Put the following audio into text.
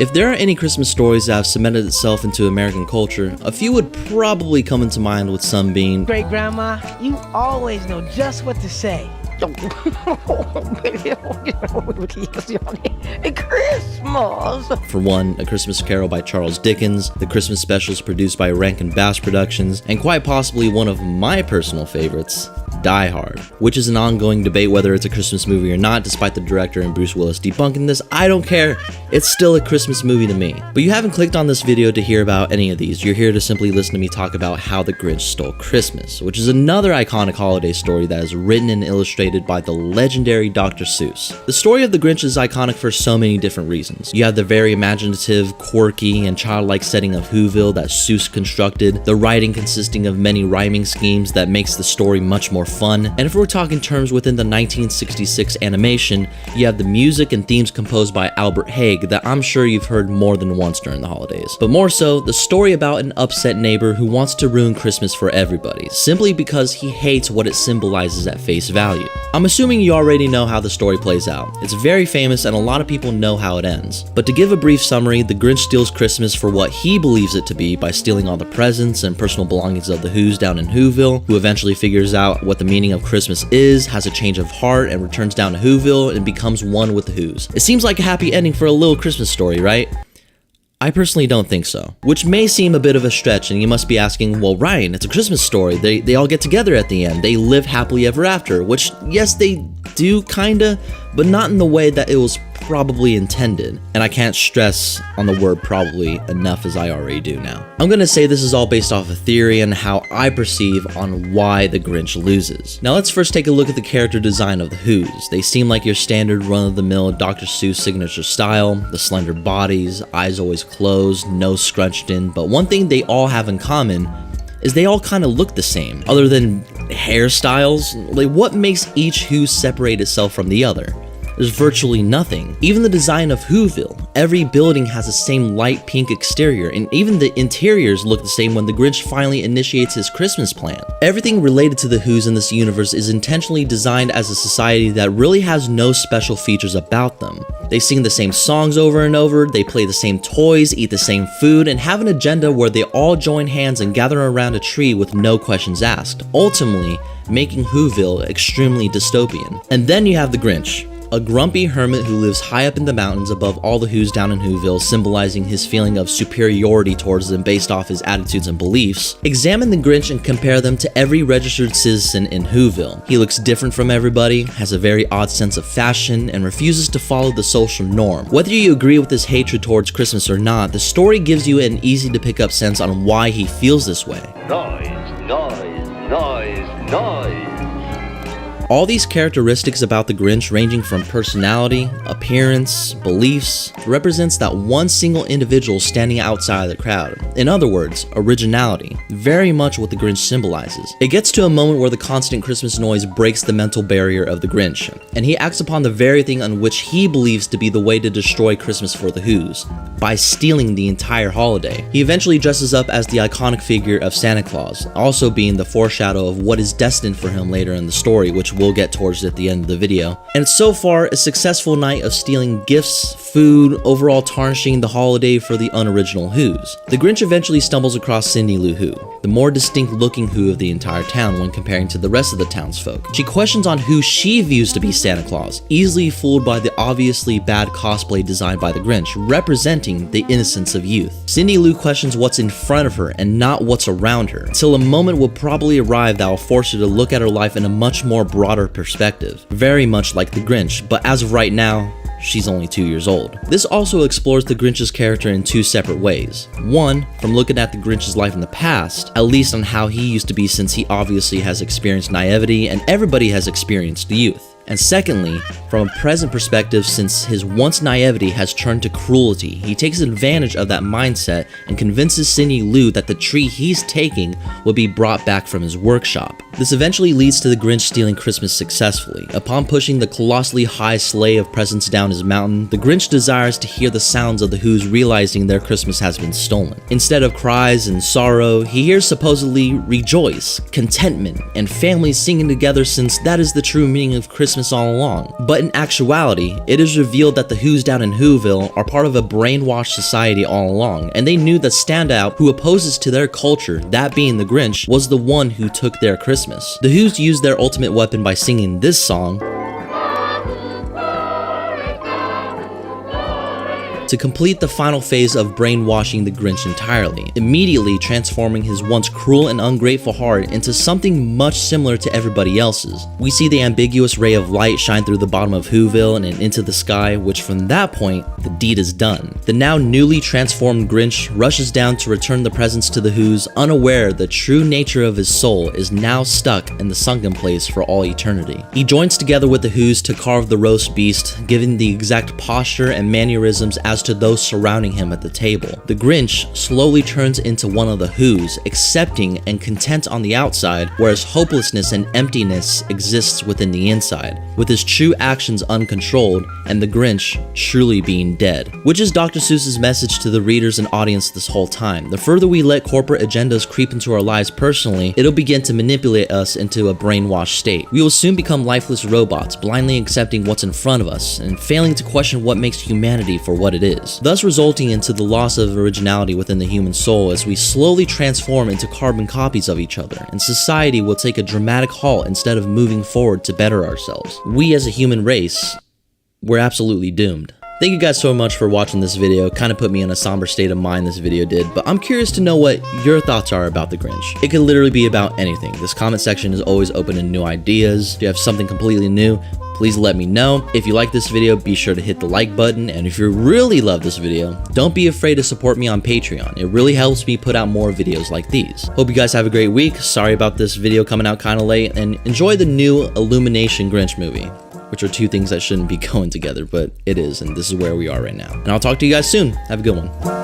If there are any Christmas stories that have cemented itself into American culture, a few would probably come into mind, with some being, Great Grandma, you always know just what to say. Christmas! For one, A Christmas Carol by Charles Dickens, the Christmas specials produced by Rankin Bass Productions, and quite possibly one of my personal favorites, Die Hard, which is an ongoing debate whether it's a Christmas movie or not. Despite the director and Bruce Willis debunking this, I don't care. It's still a Christmas movie to me. But you haven't clicked on this video to hear about any of these. You're here to simply listen to me talk about How the Grinch Stole Christmas, which is another iconic holiday story that is written and illustrated by the legendary Dr. Seuss. The story of the Grinch is iconic for so many different reasons. You have the very imaginative, quirky, and childlike setting of Whoville that Seuss constructed, the writing consisting of many rhyming schemes that makes the story much more fun, and if we're talking terms within the 1966 animation, you have the music and themes composed by Albert Haig that I'm sure you've heard more than once during the holidays. But more so, the story about an upset neighbor who wants to ruin Christmas for everybody, simply because he hates what it symbolizes at face value. I'm assuming you already know how the story plays out. It's very famous and a lot of people know how it ends. But to give a brief summary, the Grinch steals Christmas for what he believes it to be by stealing all the presents and personal belongings of the Whos down in Whoville, who eventually figures out what the meaning of Christmas is, has a change of heart, and returns down to Whoville and becomes one with the Whos. It seems like a happy ending for a little Christmas story, right? I personally don't think so, which may seem a bit of a stretch, and you must be asking, well, Ryan, it's a Christmas story. They all get together at the end. They live happily ever after, which, yes, they do kinda, but not in the way that it was probably intended. And I can't stress on the word probably enough as I already do now. I'm gonna say this is all based off a theory and how I perceive on why the Grinch loses. Now let's first take a look at the character design of the Whos. They seem like your standard run-of-the-mill Dr. Seuss signature style, the slender bodies, eyes always closed, nose scrunched in, but one thing they all have in common is they all kind of look the same. Other than hairstyles, like what makes each Who separate itself from the other? There's virtually nothing. Even the design of Whoville, every building has the same light pink exterior, and even the interiors look the same when the Grinch finally initiates his Christmas plan. Everything related to the Whos in this universe is intentionally designed as a society that really has no special features about them. They sing the same songs over and over, they play the same toys, eat the same food, and have an agenda where they all join hands and gather around a tree with no questions asked, ultimately making Whoville extremely dystopian. And then you have the Grinch, a grumpy hermit who lives high up in the mountains above all the Whos down in Whoville, symbolizing his feeling of superiority towards them based off his attitudes and beliefs. Examine the Grinch and compare them to every registered citizen in Whoville. He looks different from everybody, has a very odd sense of fashion, and refuses to follow the social norm. Whether you agree with his hatred towards Christmas or not, the story gives you an easy to pick up sense on why he feels this way. Noise, noise, noise, noise. All these characteristics about the Grinch, ranging from personality, appearance, beliefs, represents that one single individual standing outside of the crowd. In other words, originality, very much what the Grinch symbolizes. It gets to a moment where the constant Christmas noise breaks the mental barrier of the Grinch, and he acts upon the very thing on which he believes to be the way to destroy Christmas for the Whos, by stealing the entire holiday. He eventually dresses up as the iconic figure of Santa Claus, also being the foreshadow of what is destined for him later in the story, which we'll get towards at the end of the video. And so far, a successful night of stealing gifts, food, overall tarnishing the holiday for the unoriginal Whos. The Grinch eventually stumbles across Cindy Lou Who, the more distinct looking Who of the entire town when comparing to the rest of the townsfolk. She questions on who she views to be Santa Claus, easily fooled by the obviously bad cosplay designed by the Grinch, representing the innocence of youth. Cindy Lou questions what's in front of her and not what's around her, until a moment will probably arrive that will force her to look at her life in a much more broader perspective, very much like the Grinch, but as of right now, she's only 2 years old. This also explores the Grinch's character in two separate ways. One, from looking at the Grinch's life in the past, at least on how he used to be, since he obviously has experienced naivety and everybody has experienced youth. And secondly, from a present perspective, since his once naivety has turned to cruelty, he takes advantage of that mindset and convinces Cindy Lou that the tree he's taking will be brought back from his workshop. This eventually leads to the Grinch stealing Christmas successfully. Upon pushing the colossally high sleigh of presents down his mountain, the Grinch desires to hear the sounds of the Whos realizing their Christmas has been stolen. Instead of cries and sorrow, he hears supposedly rejoice, contentment, and families singing together, since that is the true meaning of Christmas Christmas all along. But in actuality, it is revealed that the Who's down in Whoville are part of a brainwashed society all along, and they knew that standout who opposes to their culture, that being the Grinch, was the one who took their Christmas. The Who's used their ultimate weapon by singing this song to complete the final phase of brainwashing the Grinch entirely, immediately transforming his once cruel and ungrateful heart into something much similar to everybody else's. We see the ambiguous ray of light shine through the bottom of Whoville and into the sky, which from that point, the deed is done. The now newly transformed Grinch rushes down to return the presents to the Who's, unaware the true nature of his soul is now stuck in the sunken place for all eternity. He joins together with the Who's to carve the roast beast, giving the exact posture and mannerisms as to those surrounding him at the table. The Grinch slowly turns into one of the Who's, accepting and content on the outside, whereas hopelessness and emptiness exists within the inside, with his true actions uncontrolled and the Grinch truly being dead. Which is Dr. Seuss's message to the readers and audience this whole time. The further we let corporate agendas creep into our lives personally, it'll begin to manipulate us into a brainwashed state. We will soon become lifeless robots, blindly accepting what's in front of us and failing to question what makes humanity for what it is, thus resulting into the loss of originality within the human soul as we slowly transform into carbon copies of each other, and society will take a dramatic halt instead of moving forward to better ourselves. We as a human race, we're absolutely doomed. Thank you guys so much for watching this video. Kind of put me in a somber state of mind, this video did, but I'm curious to know what your thoughts are about the Grinch. It could literally be about anything. This comment section is always open to new ideas. If you have something completely new, please let me know. If you like this video, be sure to hit the like button, and if you really love this video, don't be afraid to support me on Patreon. It really helps me put out more videos like these. Hope you guys have a great week. Sorry about this video coming out kind of late, and enjoy the new Illumination Grinch movie, which are two things that shouldn't be going together, but it is, and this is where we are right now. And I'll talk to you guys soon. Have a good one.